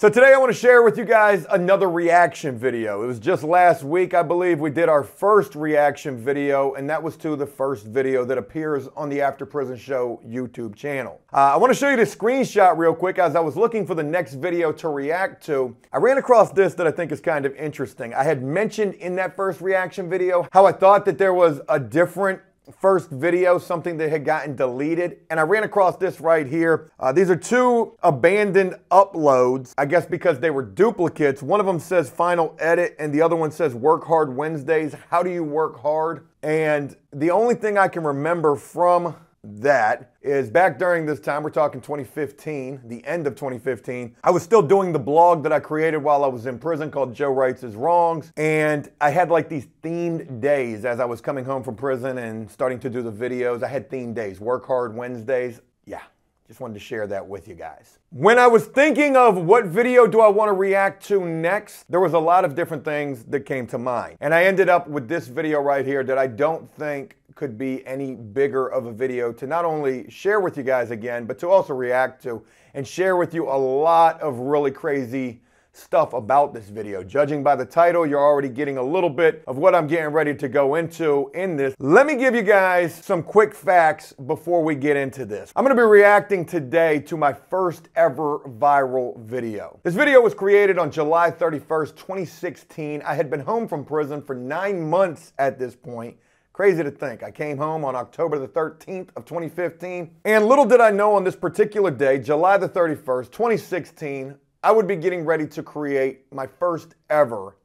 So today I want to share with you guys another reaction video. It was just last week, I believe, we did our first reaction video, and that was to the first video that appears on the After Prison Show YouTube channel. I want to show you the screenshot real quick. As I was looking for the next video to react to, I ran across this that I think is kind of interesting. I had mentioned in that first reaction video how I thought that there was a different first video, something that had gotten deleted, and I ran across this right here. These are two abandoned uploads, I guess because they were duplicates. One of them says final edit and the other one says work hard Wednesdays. How do you work hard? And the only thing I can remember from that is back during this time, we're talking 2015, the end of 2015, I was still doing the blog that I created while I was in prison called Joe Writes His Wrongs, and I had like these themed days as I was coming home from prison and starting to do the videos. I had themed days, work hard Wednesdays. Yeah, just wanted to share that with you guys. When I was thinking of what video do I want to react to next, there was a lot of different things that came to mind, and I ended up with this video right here that I don't think could be any bigger of a video to not only share with you guys again, but to also react to and share with you a lot of really crazy stuff about this video. Judging by the title, you're already getting a little bit of what I'm getting ready to go into in this. Let me give you guys some quick facts before we get into this. I'm going to be reacting today to my first ever viral video. This video was created on July 31st, 2016. I had been home from prison for 9 months at this point. Crazy to think. I came home on October the 13th of 2015, and little did I know on this particular day, July the 31st, 2016, I would be getting ready to create my first ever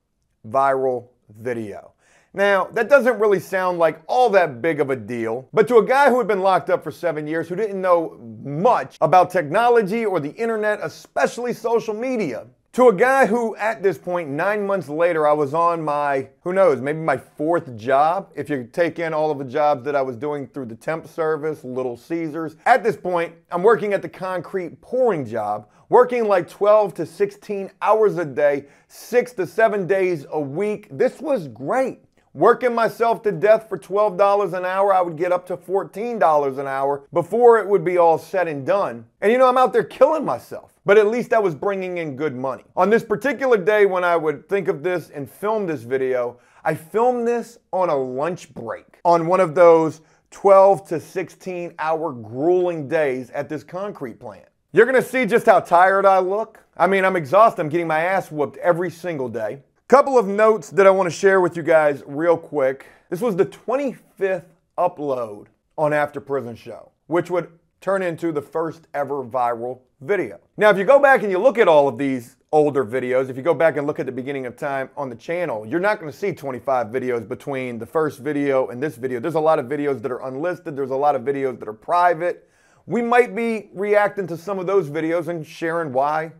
viral video. Now, that doesn't really sound like all that big of a deal, but to a guy who had been locked up for 7 years, who didn't know much about technology or the internet, especially social media, to a guy who, at this point, 9 months later, I was on my, who knows, maybe my fourth job, if you take in all of the jobs that I was doing through the temp service, Little Caesars. At this point, I'm working at the concrete pouring job, working like 12 to 16 hours a day, 6 to 7 days a week. This was great. Working myself to death for $12 an hour, I would get up to $14 an hour before it would be all said and done. And you know, I'm out there killing myself, but at least I was bringing in good money. On this particular day when I would think of this and film this video, I filmed this on a lunch break on one of those 12 to 16 hour grueling days at this concrete plant. You're gonna see just how tired I look. I mean, I'm exhausted. I'm getting my ass whooped every single day. Couple of notes that I want to share with you guys real quick. This was the 25th upload on After Prison Show, which would turn into the first ever viral video. Now, if you go back and you look at all of these older videos, if you go back and look at the beginning of time on the channel, you're not going to see 25 videos between the first video and this video. There's a lot of videos that are unlisted. There's a lot of videos that are private. We might be reacting to some of those videos and sharing why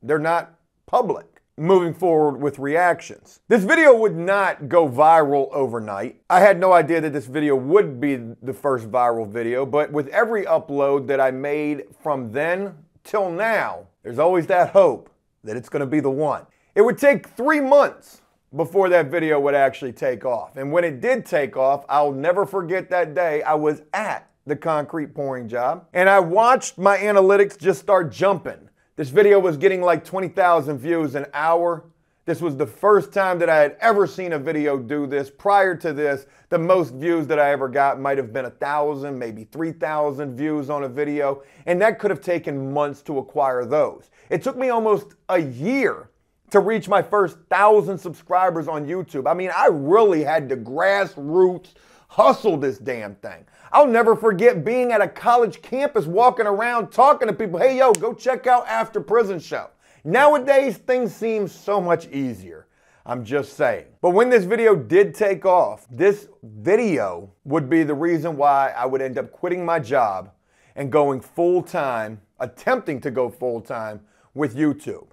they're not public. Moving forward with reactions. This video would not go viral overnight. I had no idea that this video would be the first viral video, but with every upload that I made from then till now, there's always that hope that it's gonna be the one. It would take 3 months before that video would actually take off. And when it did take off, I'll never forget that day I was at the concrete pouring job, and I watched my analytics just start jumping. This video was getting like 20,000 views an hour. This was the first time that I had ever seen a video do this. Prior to this, the most views that I ever got might have been 1,000, maybe 3,000 views on a video, and that could have taken months to acquire those. It took me almost a year to reach my first 1,000 subscribers on YouTube. I mean, I really had to grassroots hustle this damn thing. I'll never forget being at a college campus walking around talking to people, hey, yo, go check out After Prison Show. Nowadays, things seem so much easier. I'm just saying. But when this video did take off, this video would be the reason why I would end up quitting my job and going full-time, attempting to go full-time with YouTube.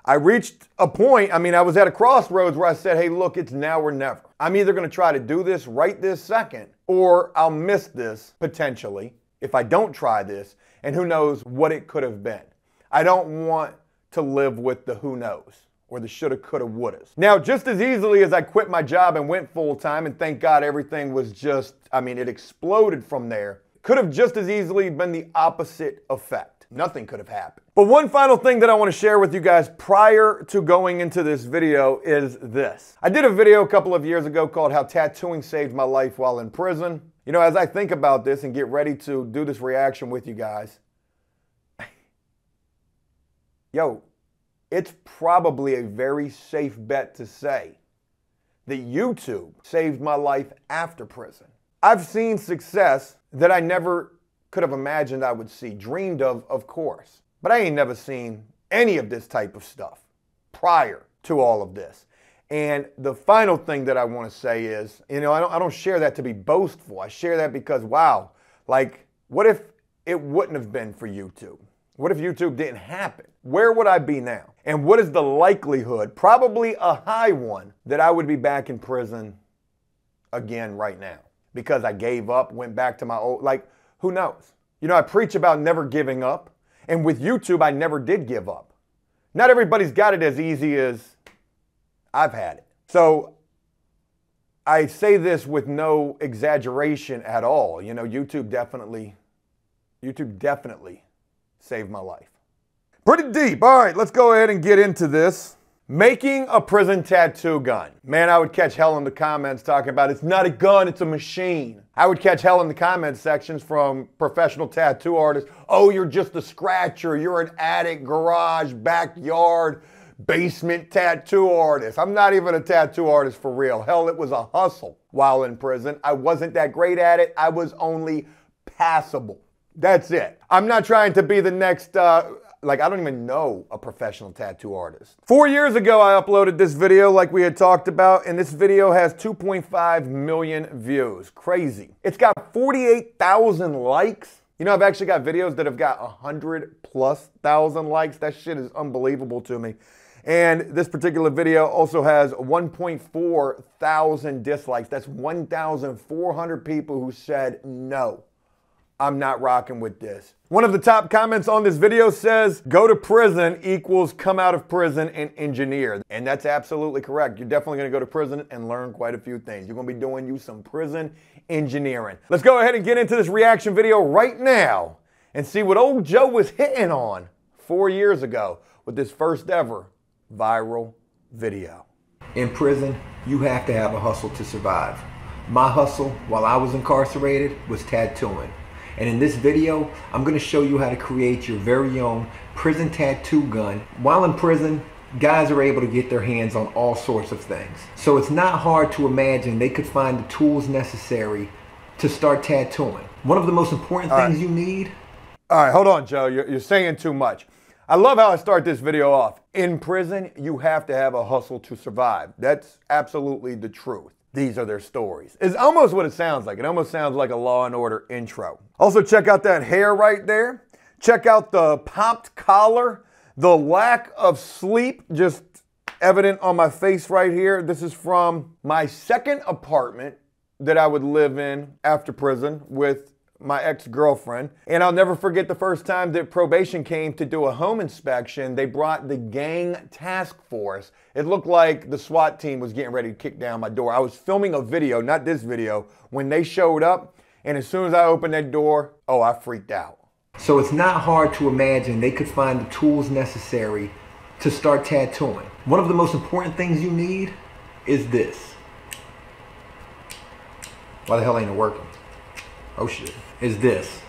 I reached a point, I mean, I was at a crossroads where I said, hey, look, it's now or never. I'm either going to try to do this right this second, or I'll miss this potentially if I don't try this, and who knows what it could have been. I don't want to live with the who knows or the shoulda, coulda, wouldas. Now, just as easily as I quit my job and went full-time, and thank God everything was just, I mean, it exploded from there, could have just as easily been the opposite effect. perfect. Nothing could have happened. But one final thing that I want to share with you guys prior to going into this video is this. I did a video a couple of years ago called How Tattooing Saved My Life While in Prison. You know, as I think about this and get ready to do this reaction with you guys, yo, it's probably a very safe bet to say that YouTube saved my life after prison. I've seen success that I never could have imagined I would see, dreamed of course. But I ain't never seen any of this type of stuff prior to all of this. And the final thing that I want to say is, you know, I don't share that to be boastful. I share that because, wow, like, what if it wouldn't have been for YouTube? What if YouTube didn't happen? Where would I be now? And what is the likelihood, probably a high one, that I would be back in prison again right now? Because I gave up, went back to my old, like, who knows? You know, I preach about never giving up. And with YouTube, I never did give up. Not everybody's got it as easy as I've had it. So I say this with no exaggeration at all. You know, YouTube definitely saved my life. Pretty deep. All right, let's go ahead and get into this. Making a prison tattoo gun. Man, I would catch hell in the comments talking about it's not a gun, it's a machine. I would catch hell in the comment sections from professional tattoo artists. Oh, you're just a scratcher. You're an attic, garage, backyard, basement tattoo artist. I'm not even a tattoo artist for real. Hell, it was a hustle while in prison. I wasn't that great at it. I was only passable. That's it. I'm not trying to be the next, I don't even know a professional tattoo artist. 4 years ago, I uploaded this video like we had talked about, and this video has 2.5 million views. Crazy. It's got 48,000 likes. You know, I've actually got videos that have got 100,000+ likes. That shit is unbelievable to me. And this particular video also has 1.4 thousand dislikes. That's 1,400 people who said no. I'm not rocking with this. One of the top comments on this video says, go to prison equals come out of prison and engineer. And that's absolutely correct. You're definitely gonna go to prison and learn quite a few things. You're gonna be doing you some prison engineering. Let's go ahead and get into this reaction video right now and see what old Joe was hitting on 4 years ago with this first ever viral video. In prison, you have to have a hustle to survive. My hustle while I was incarcerated was tattooing. And in this video, I'm going to show you how to create your very own prison tattoo gun. While in prison, guys are able to get their hands on all sorts of things. So it's not hard to imagine they could find the tools necessary to start tattooing. One of the most important things you need. All right, hold on, Joe. You're saying too much. I love how I start this video off. In prison, you have to have a hustle to survive. That's absolutely the truth. These are their stories. It's almost what it sounds like. It almost sounds like a Law and Order intro. Also, check out that hair right there. Check out the popped collar, the lack of sleep just evident on my face right here. This is from my second apartment that I would live in after prison with my ex-girlfriend. And I'll never forget the first time that probation came to do a home inspection. They brought the gang task force. It looked like the SWAT team was getting ready to kick down my door. I was filming a video, not this video, when they showed up. And as soon as I opened that door, oh, I freaked out. So it's not hard to imagine they could find the tools necessary to start tattooing. One of the most important things you need is this. Why the hell ain't it working? Oh shit. Is this.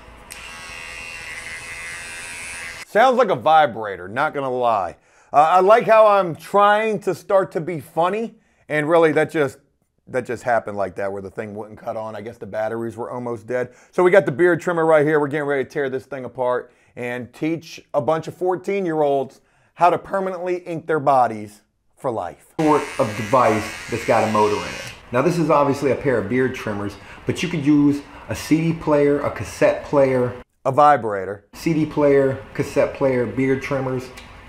Sounds like a vibrator, not gonna lie. I like how I'm trying to start to be funny, and really that just happened like that, where the thing wouldn't cut on. I guess the batteries were almost dead. So we got the beard trimmer right here. We're getting ready to tear this thing apart and teach a bunch of 14-year-olds how to permanently ink their bodies for life. Sort of device that's got a motor in it. Now this is obviously a pair of beard trimmers, but you could use a CD player, a cassette player, a vibrator. CD player, cassette player, beard trimmers.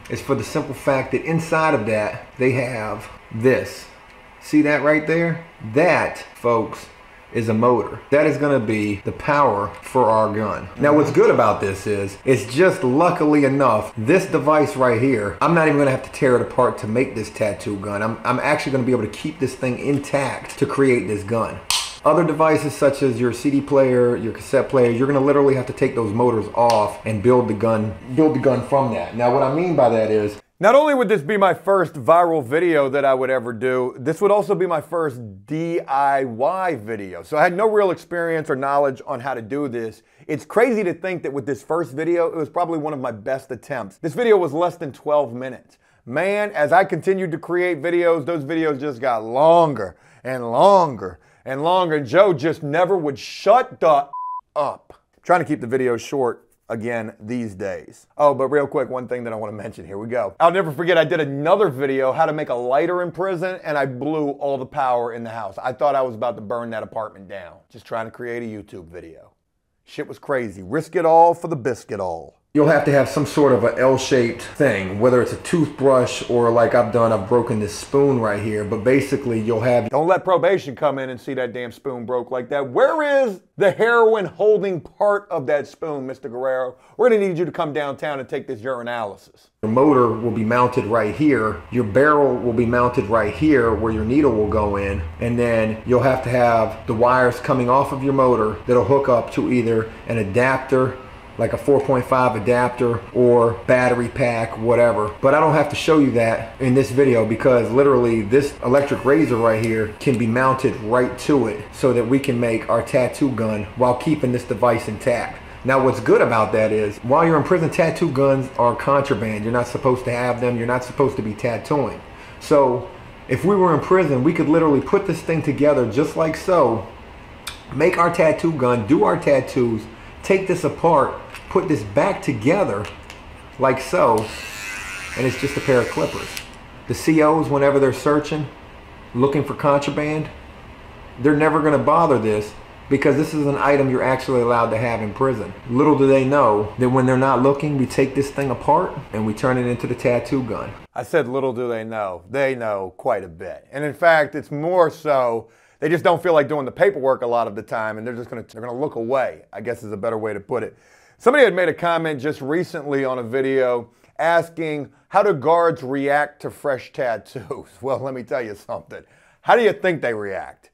It's for the simple fact that inside of that, they have this. See that right there? That, folks, is a motor. That is gonna be the power for our gun. Now what's good about this is, it's just luckily enough, this device right here, I'm not even gonna have to tear it apart to make this tattoo gun. I'm actually gonna be able to keep this thing intact to create this gun. Other devices such as your CD player, your cassette player, you're gonna literally have to take those motors off and build the gun from that. Now what I mean by that is, not only would this be my first viral video that I would ever do, this would also be my first DIY video. So I had no real experience or knowledge on how to do this. It's crazy to think that with this first video, it was probably one of my best attempts. This video was less than 12 minutes. Man, as I continued to create videos, those videos just got longer and longer and longer. And Joe just never would shut the up. I'm trying to keep the videos short again these days. Oh, but real quick, one thing that I want to mention, here we go. I'll never forget, I did another video, how to make a lighter in prison, and I blew all the power in the house. I thought I was about to burn that apartment down, just trying to create a YouTube video. Shit was crazy. Risk it all for the biscuit all. you'll have to have some sort of a L-shaped thing, whether it's a toothbrush or like I've broken this spoon right here, but basically you'll have... Don't let probation come in and see that damn spoon broke like that. Where is the heroin holding part of that spoon, Mr. Guerrero? We're gonna need you to come downtown and take this urinalysis. Your motor will be mounted right here. Your barrel will be mounted right here where your needle will go in. And then you'll have to have the wires coming off of your motor that'll hook up to either an adapter, like a 4.5 adapter, or battery pack, whatever. But I don't have to show you that in this video because literally this electric razor right here can be mounted right to it so that we can make our tattoo gun while keeping this device intact. Now what's good about that is while you're in prison, tattoo guns are contraband. You're not supposed to have them. You're not supposed to be tattooing. So if we were in prison, we could literally put this thing together just like so, make our tattoo gun, do our tattoos, take this apart, put this back together like so, and it's just a pair of clippers. The COs, whenever they're searching, looking for contraband, they're never gonna bother this because this is an item you're actually allowed to have in prison. Little do they know that when they're not looking, we take this thing apart and we turn it into the tattoo gun. I said little do they know. They know quite a bit. And in fact, it's more so they just don't feel like doing the paperwork a lot of the time, and they're gonna look away, I guess is a better way to put it. Somebody had made a comment just recently on a video asking how do guards react to fresh tattoos? Well, let me tell you something. How do you think they react?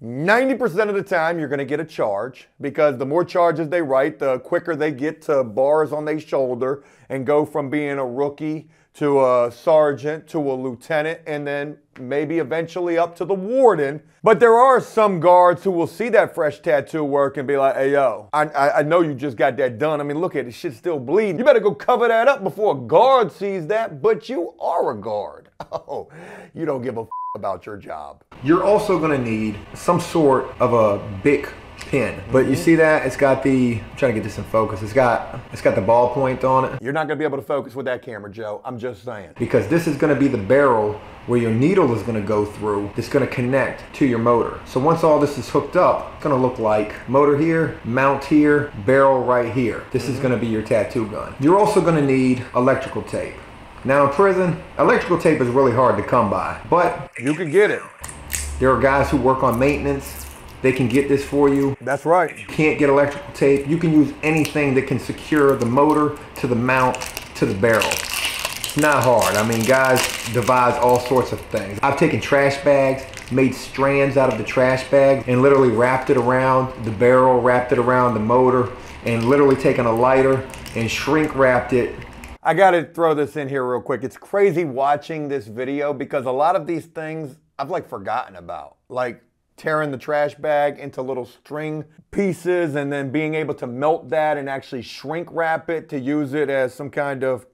90% of the time you're gonna get a charge because the more charges they write, the quicker they get to bars on their shoulder and go from being a rookie to a sergeant to a lieutenant and then maybe eventually up to the warden. But there are some guards who will see that fresh tattoo work and be like, hey yo, I know you just got that done. I mean, look at it, shit's still bleeding. You better go cover that up before a guard sees that, but you are a guard. Oh, you don't give a about your job. You're also gonna need some sort of a Bic pen, but you see that it's got the, I'm trying to get this in focus, it's got the ballpoint on it. You're not gonna be able to focus with that camera, Joe. I'm just saying. Because this is gonna be the barrel where your needle is gonna go through. It's gonna connect to your motor. So once all this is hooked up, it's gonna look like motor here, mount here, barrel right here. This is gonna be your tattoo gun. You're also gonna need electrical tape. Now in prison, electrical tape is really hard to come by, but you can get it. There are guys who work on maintenance. They can get this for you. That's right. You can't get electrical tape. You can use anything that can secure the motor to the mount to the barrel. It's not hard. I mean, guys devise all sorts of things. I've taken trash bags, made strands out of the trash bag, and literally wrapped it around the barrel, wrapped it around the motor, and literally taken a lighter and shrink wrapped it. I gotta throw this in here real quick. It's crazy watching this video because a lot of these things I've like forgotten about. Like tearing the trash bag into little string pieces and then being able to melt that and actually shrink wrap it to use it as some kind of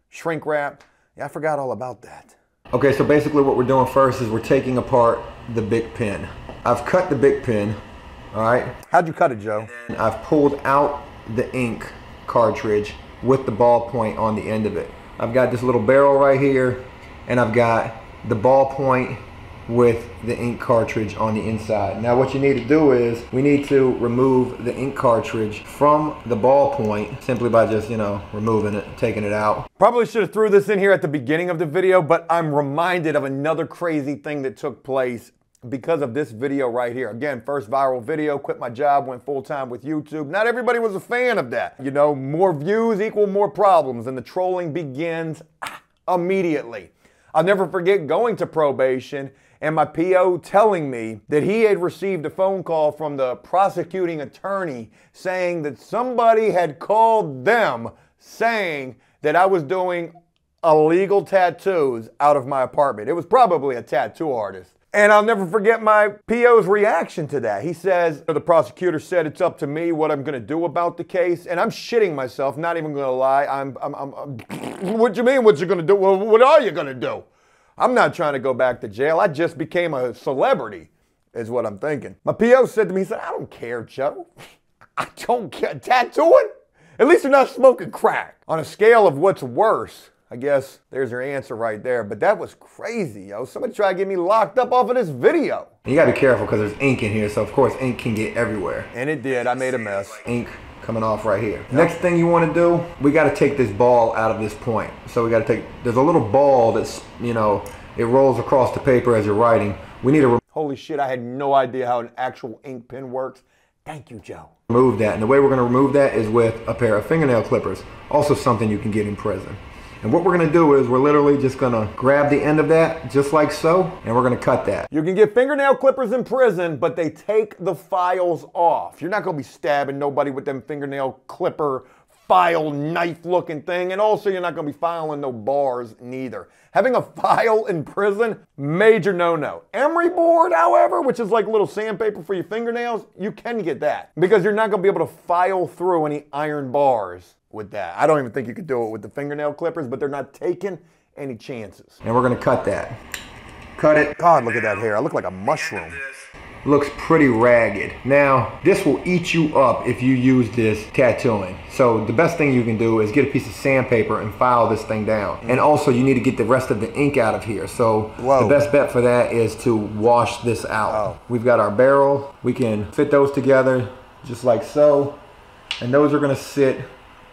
shrink wrap. Yeah, I forgot all about that. Okay, so basically what we're doing first is we're taking apart the Bic pen. I've cut the Bic pen, all right? How'd you cut it, Joe? And I've pulled out the ink cartridge with the ballpoint on the end of it. I've got this little barrel right here, and I've got the ballpoint with the ink cartridge on the inside. Now what you need to do is we need to remove the ink cartridge from the ballpoint simply by just, you know, removing it, taking it out. Probably should have threw this in here at the beginning of the video, but I'm reminded of another crazy thing that took place because of this video right here. Again, first viral video, quit my job, went full-time with YouTube. Not everybody was a fan of that. You know, more views equal more problems, and the trolling begins immediately. I'll never forget going to probation and my PO telling me that he had received a phone call from the prosecuting attorney saying that somebody had called them saying that I was doing illegal tattoos out of my apartment. It was probably a tattoo artist. And I'll never forget my PO's reaction to that. He says, the prosecutor said it's up to me what I'm gonna do about the case. And I'm shitting myself, not even gonna lie. What you mean, what you gonna do? Well, what are you gonna do? I'm not trying to go back to jail. I just became a celebrity, is what I'm thinking. My PO said to me, he said, I don't care, Joe. I don't care. Tattooing? At least you're not smoking crack. On a scale of what's worse, I guess there's your answer right there. But that was crazy, yo. Somebody tried to get me locked up off of this video. You gotta be careful because there's ink in here, so of course ink can get everywhere. And it did. I made a mess. Ink coming off right here. Yep. Next thing you want to do, we got to take this ball out of this point. So we got to take, there's a little ball that's, you know, it rolls across the paper as you're writing. We need to holy shit, I had no idea how an actual ink pen works. Thank you, Joe. Remove that. And the way we're going to remove that is with a pair of fingernail clippers. Also something you can get in prison. And what we're going to do is we're literally just going to grab the end of that just like so, and we're going to cut that. You can get fingernail clippers in prison, but they take the files off. You're not going to be stabbing nobody with them fingernail clipper file knife looking thing, and also you're not going to be filing no bars neither. Having a file in prison, major no-no. Emery board, however, which is like a little sandpaper for your fingernails, you can get that because you're not going to be able to file through any iron bars with that. I don't even think you could do it with the fingernail clippers, but they're not taking any chances. And we're going to cut that. Cut it. God, look at that hair. I look like a mushroom. Looks pretty ragged. Now, this will eat you up if you use this tattooing. So the best thing you can do is get a piece of sandpaper and file this thing down. And also you need to get the rest of the ink out of here. So the best bet for that is to wash this out. We've got our barrel. We can fit those together just like so. And those are gonna sit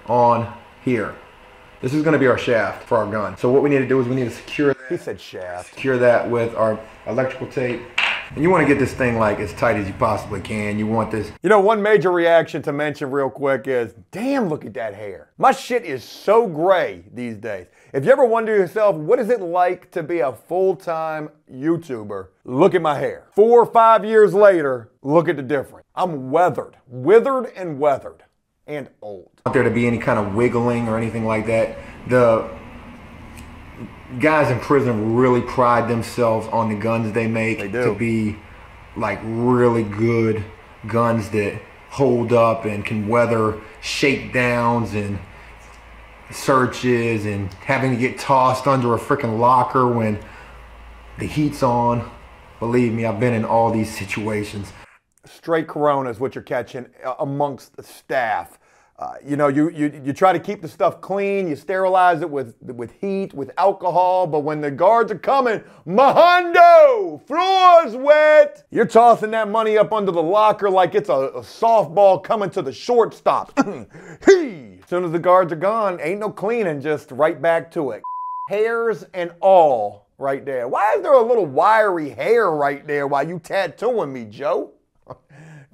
on here. This is gonna be our shaft for our gun. So what we need to do is we need to secure that. He said shaft. Secure that with our electrical tape. And you want to get this thing like as tight as you possibly can. You want this. You know, one major reaction to mention real quick is, damn, look at that hair. My shit is so gray these days. If you ever wonder yourself, what is it like to be a full-time YouTuber? Look at my hair. 4 or 5 years later, look at the difference. I'm weathered, withered and weathered, and old. Want there to be any kind of wiggling or anything like that. The guys in prison really pride themselves on the guns they make to be like really good guns that hold up and can weather shakedowns and searches and having to get tossed under a freaking locker when the heat's on. Believe me, I've been in all these situations. Straight Corona is what you're catching amongst the staff. You know, you try to keep the stuff clean, you sterilize it with heat, with alcohol, but when the guards are coming, Mahondo, floor's wet. You're tossing that money up under the locker like it's a softball coming to the shortstop. As soon as the guards are gone, ain't no cleaning, just right back to it. Hairs and all right there. Why is there a little wiry hair right there while you tattooing me, Joe?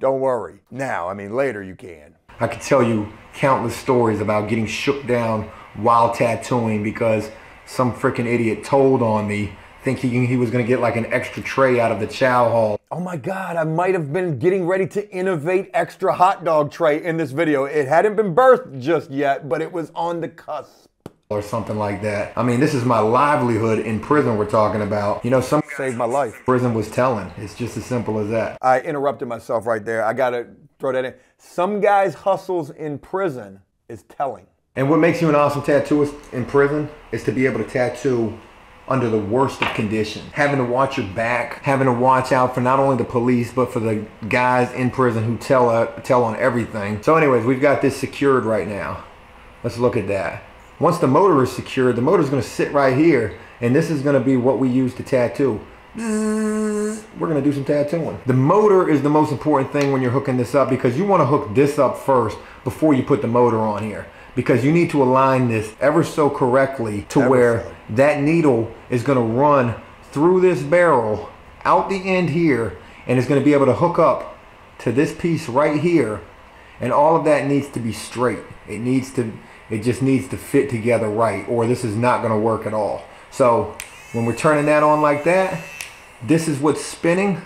Don't worry. Now, I mean, later you can. I could tell you countless stories about getting shook down while tattooing because some freaking idiot told on me thinking he was going to get like an extra tray out of the chow hall. Oh my God, I might have been getting ready to innovate extra hot dog tray in this video. It hadn't been birthed just yet, but it was on the cusp. Or something like that. I mean, this is my livelihood in prison we're talking about. You know, some saved my life. Prison was telling. It's just as simple as that. I interrupted myself right there. I got to throw that in. Some guys' hustles in prison is telling. And what makes you an awesome tattooist in prison is to be able to tattoo under the worst of conditions. Having to watch your back, having to watch out for not only the police, but for the guys in prison who tell on everything. So anyways, we've got this secured right now. Let's look at that. Once the motor is secured, the motor is going to sit right here, and this is going to be what we use to tattoo. We're going to do some tattooing. The motor is the most important thing when you're hooking this up because you want to hook this up first before you put the motor on here. Because you need to align this ever so correctly to where that needle is going to run through this barrel, out the end here, and it's going to be able to hook up to this piece right here. And all of that needs to be straight. It just needs to fit together right, or this is not going to work at all. So When we're turning that on like that, this is what's spinning,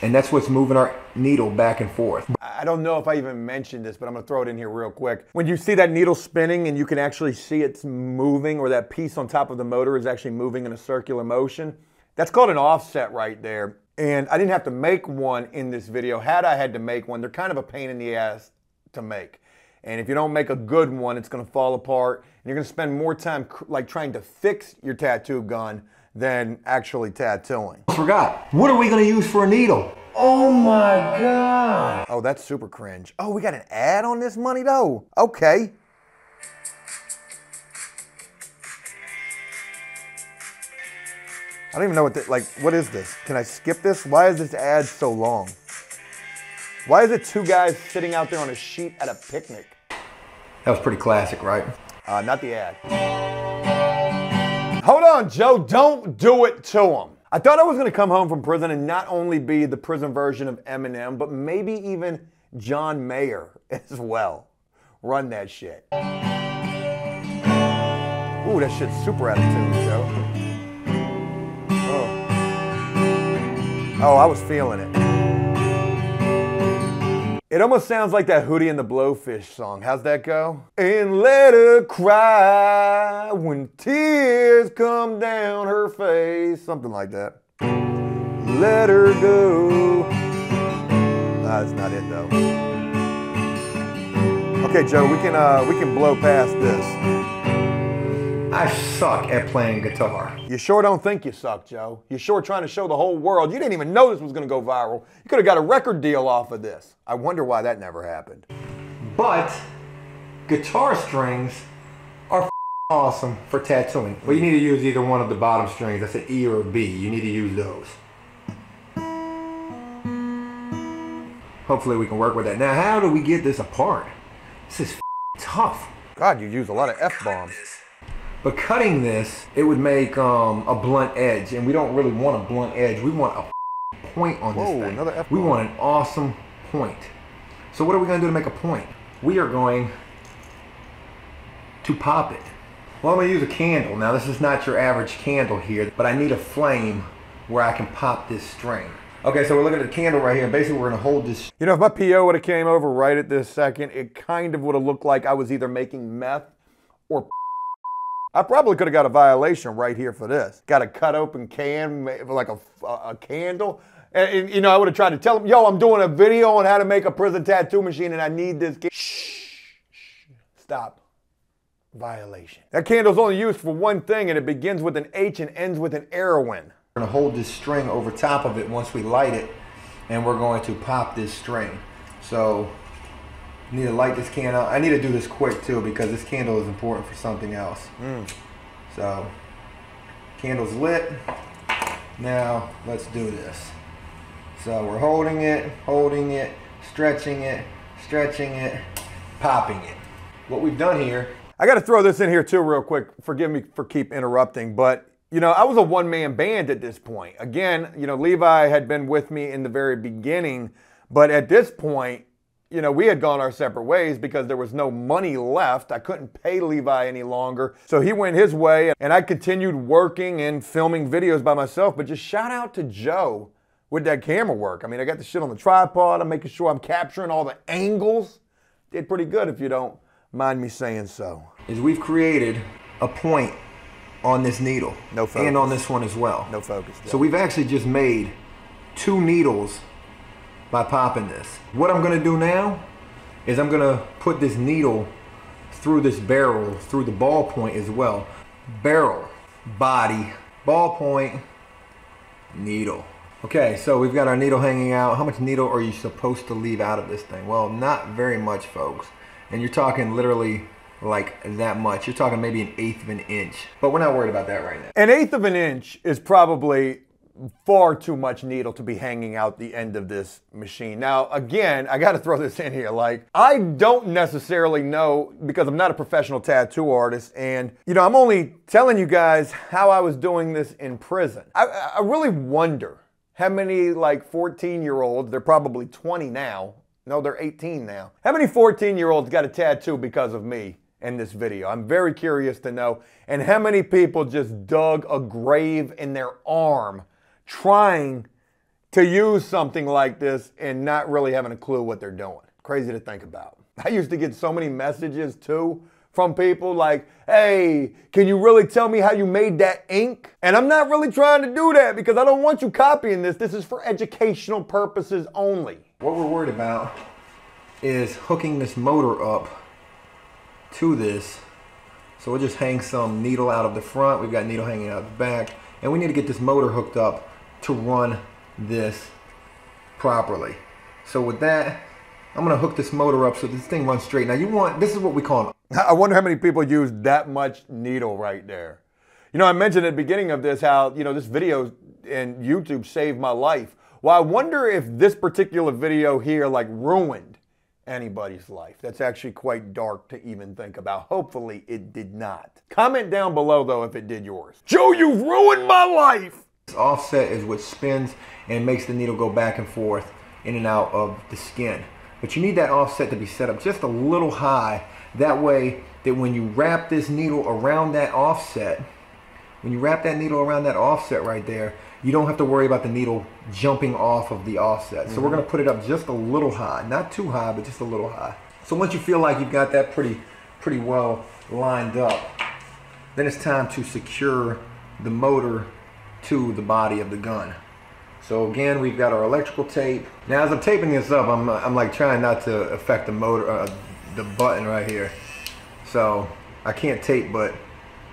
and that's what's moving our needle back and forth. I don't know if I even mentioned this, but I'm gonna throw it in here real quick. When you see that needle spinning and you can actually see it's moving, or that piece on top of the motor is actually moving in a circular motion, that's called an offset right there. And I didn't have to make one in this video. Had I had to make one, they're kind of a pain in the ass to make. And if you don't make a good one, it's gonna fall apart. And you're gonna spend more time like trying to fix your tattoo gun than actually tattooing. I forgot. What are we gonna use for a needle? Oh my God. Oh, that's super cringe. Oh, we got an ad on this money though? Okay. I don't even know what is this? Can I skip this? Why is this ad so long? Why is it two guys sitting out there on a sheet at a picnic? That was pretty classic, right? Not the ad. Hold on, Joe, don't do it to him. I thought I was gonna come home from prison and not only be the prison version of Eminem, but maybe even John Mayer as well. Run that shit. Ooh, that shit's super out of tune, Joe. Oh, I was feeling it. It almost sounds like that Hootie and the Blowfish song. How's that go? And let her cry when tears come down her face. Something like that. Let her go. Nah, that's not it though. Okay, Joe, we can blow past this. I suck at playing guitar. You sure don't think you suck, Joe. You're sure trying to show the whole world. You didn't even know this was gonna go viral. You could have got a record deal off of this. I wonder why that never happened. But guitar strings are awesome for tattooing. Well, you need to use either one of the bottom strings. That's an E or a B. You need to use those. Hopefully we can work with that. Now, how do we get this apart? This is tough. God, you use a lot of F-bombs. But cutting this, it would make a blunt edge, and we don't really want a blunt edge. We want a point on this thing. Another F-bomb. We want an awesome point. So what are we going to do to make a point? We are going to pop it. Well, I'm going to use a candle. Now, this is not your average candle here, but I need a flame where I can pop this string. Okay, so we're looking at the candle right here. Basically, we're going to hold this. You know, if my PO would have came over right at this second, it kind of would have looked like I was either making meth or I probably could have got a violation right here for this. Got a cut open can, like a candle. And, you know, I would have tried to tell him, yo, I'm doing a video on how to make a prison tattoo machine and I need this. Shh. Stop. Violation. That candle's only used for one thing, and it begins with an H and ends with an heroin. We're going to hold this string over top of it once we light it, and we're going to pop this string. So you need to light this candle. I need to do this quick too because this candle is important for something else. So candle's lit. Now let's do this. So we're holding it, stretching it, popping it. What we've done here. I got to throw this in here too real quick. Forgive me for keep interrupting, but you know, I was a one-man band at this point. Again, you know, Levi had been with me in the very beginning, but at this point, you know, we had gone our separate ways because there was no money left. I couldn't pay Levi any longer. So he went his way and I continued working and filming videos by myself. But just shout out to Joe with that camera work. I mean, I got the shit on the tripod. I'm making sure I'm capturing all the angles. Did pretty good if you don't mind me saying so. Is we've created a point on this needle. No focus. And on this one as well. No focus. Joe. So we've actually just made 2 needles by popping this. What I'm gonna do now is I'm gonna put this needle through this barrel, through the ball point as well. Barrel, body, ball point, needle. Okay, so we've got our needle hanging out. How much needle are you supposed to leave out of this thing? Well, not very much, folks. And you're talking literally like that much. You're talking maybe 1/8 of an inch. But we're not worried about that right now. 1/8 of an inch is probably far too much needle to be hanging out the end of this machine. Now, again, I got to throw this in here. Like, I don't necessarily know because I'm not a professional tattoo artist. And, you know, I'm only telling you guys how I was doing this in prison. I really wonder how many, like, 14-year-olds, they're probably 20 now. No, they're 18 now. How many 14-year-olds got a tattoo because of me in this video? I'm very curious to know. And how many people just dug a grave in their arm trying to use something like this and not really having a clue what they're doing? Crazy to think about. I used to get so many messages too from people like, hey, can you really tell me how you made that ink? And I'm not really trying to do that because I don't want you copying this. This is for educational purposes only. What we're worried about is hooking this motor up to this. So we'll just hang some needle out of the front. We've got needle hanging out of the back. And we need to get this motor hooked up to run this properly. So with that, I'm gonna hook this motor up so this thing runs straight. Now this is what we call I wonder how many people use that much needle right there. You know, I mentioned at the beginning of this how, you know, this video and YouTube saved my life. Well, I wonder if this particular video here like ruined anybody's life. That's actually quite dark to even think about. Hopefully it did not. Comment down below though if it did yours. Joe, you've ruined my life. This offset is what spins and makes the needle go back and forth in and out of the skin. But you need that offset to be set up just a little high. That way that when you wrap this needle around that offset, right there, you don't have to worry about the needle jumping off of the offset. So we're gonna put it up just a little high. Not too high, but just a little high. So once you feel like you've got that pretty well lined up, then it's time to secure the motor to the body of the gun. So again, we've got our electrical tape. Now as I'm taping this up, I'm like trying not to affect the motor, the button right here. So I can't tape but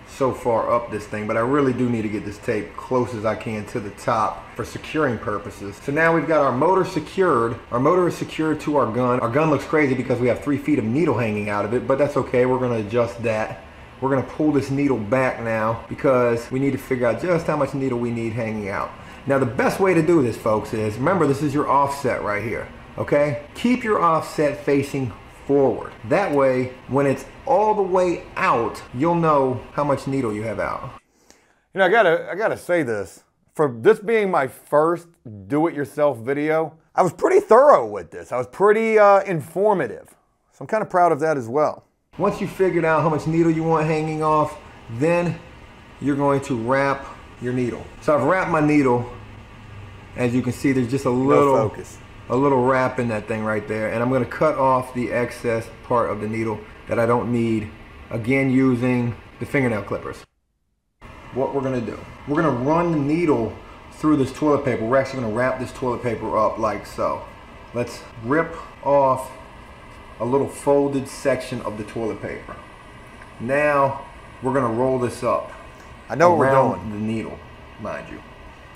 so far up this thing, but I really do need to get this tape close as I can to the top for securing purposes. So now we've got our motor secured. Our motor is secured to our gun. Our gun looks crazy because we have 3 feet of needle hanging out of it, but that's okay. We're gonna adjust that. We're gonna pull this needle back now because we need to figure out just how much needle we need hanging out. Now the best way to do this, folks, is, remember this is your offset right here, okay? Keep your offset facing forward. That way, when it's all the way out, you'll know how much needle you have out. You know, I gotta say this. For this being my first do-it-yourself video, I was pretty thorough with this. I was pretty informative. So I'm kind of proud of that as well. Once you figured out how much needle you want hanging off, then you're going to wrap your needle. So I've wrapped my needle. As you can see, there's just a little wrap in that thing right there, and I'm going to cut off the excess part of the needle that I don't need, again using the fingernail clippers. What we're going to do, we're going to run the needle through this toilet paper. We're actually going to wrap this toilet paper up like so. Let's rip off a little folded section of the toilet paper. Now we're going to roll this up. I know what we're doing. The needle, mind you.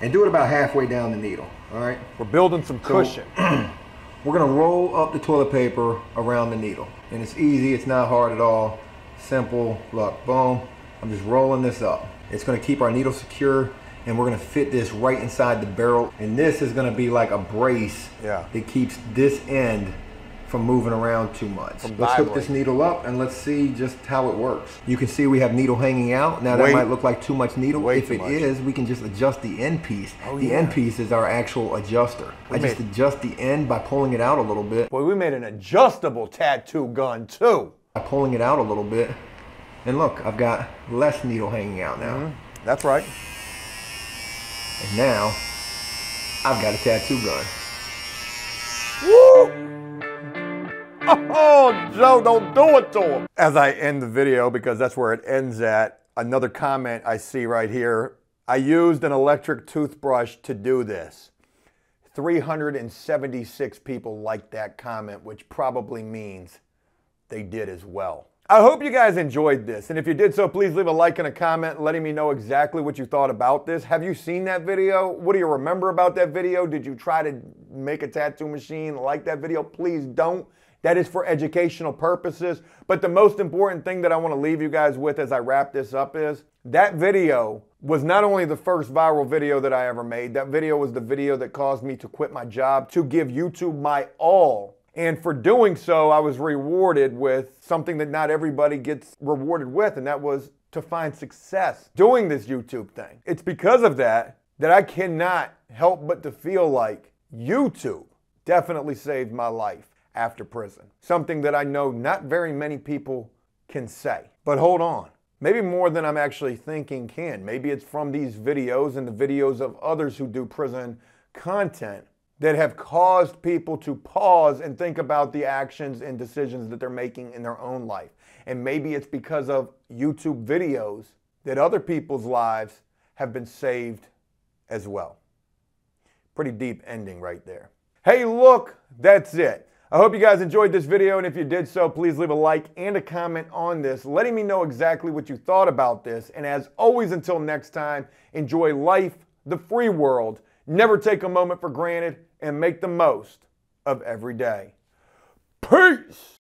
And do it about halfway down the needle, all right? We're building some cushion. We're gonna roll up the toilet paper around the needle. And it's easy, it's not hard at all. Simple, look, boom. I'm just rolling this up. It's gonna keep our needle secure, and we're gonna fit this right inside the barrel. And this is gonna be like a brace that keeps this end from moving around too much. Let's hook this needle up and let's see just how it works. You can see we have needle hanging out. Now that might look like too much needle. If it is, we can just adjust the end piece. The end piece is our actual adjuster. I just adjust the end by pulling it out a little bit. Boy, we made an adjustable tattoo gun too. By pulling it out a little bit. And look, I've got less needle hanging out now. That's right. And now, I've got a tattoo gun. Woo! Oh, Joe, don't do it to him. As I end the video, because that's where it ends at, another comment I see right here. I used an electric toothbrush to do this. 376 people liked that comment, which probably means they did as well. I hope you guys enjoyed this, and if you did so, please leave a like and a comment letting me know exactly what you thought about this. Have you seen that video? What do you remember about that video? Did you try to make a tattoo machine like that video? Please don't. That is for educational purposes. But the most important thing that I want to leave you guys with as I wrap this up is that video was not only the first viral video that I ever made, that video was the video that caused me to quit my job, to give YouTube my all. And for doing so, I was rewarded with something that not everybody gets rewarded with, and that was to find success doing this YouTube thing. It's because of that that I cannot help but to feel like YouTube definitely saved my life after prison. Something that I know not very many people can say. But hold on. Maybe more than I'm actually thinking can. Maybe it's from these videos and the videos of others who do prison content that have caused people to pause and think about the actions and decisions that they're making in their own life. And maybe it's because of YouTube videos that other people's lives have been saved as well. Pretty deep ending right there. Hey, look, that's it. I hope you guys enjoyed this video, and if you did so, please leave a like and a comment on this, letting me know exactly what you thought about this. And as always, until next time, enjoy life, the free world, never take a moment for granted, and make the most of every day. Peace!